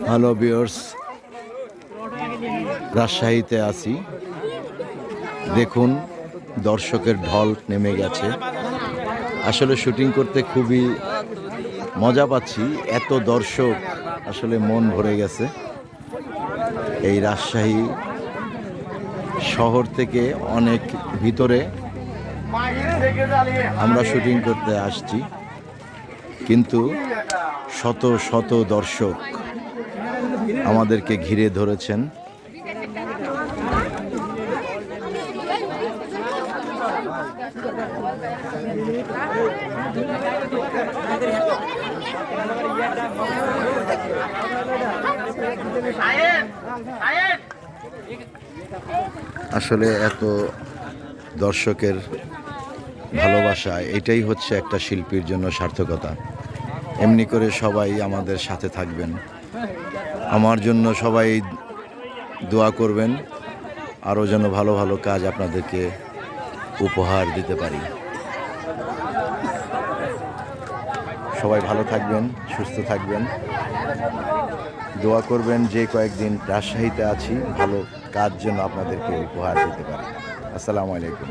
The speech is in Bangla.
হ্যালো ভিউয়ার্স, রাজশাহীতে আছি। দেখুন দর্শকের ঢল নেমে গেছে। আসলে শুটিং করতে খুবই মজা পাচ্ছি, এত দর্শক, আসলে মন ভরে গেছে। এই রাজশাহী শহর থেকে অনেক ভিতরে আমরা শুটিং করতে আসছি, কিন্তু শত শত দর্শক আমাদেরকে ঘিরে ধরেছেন। আসলে এত দর্শকের ভালোবাসা, এটাই হচ্ছে একটা শিল্পীর জন্য সার্থকতা। এমনি করে সবাই আমাদের সাথে থাকবেন, আমার জন্য সবাই দোয়া করবেন, আরও যেন ভালো ভালো কাজ আপনাদেরকে উপহার দিতে পারি। সবাই ভালো থাকবেন, সুস্থ থাকবেন, দোয়া করবেন। যে কয়েকদিন রাজশাহীতে আছি, ভালো কাজ যেন আপনাদেরকে উপহার দিতে পারি। আসসালামু আলাইকুম।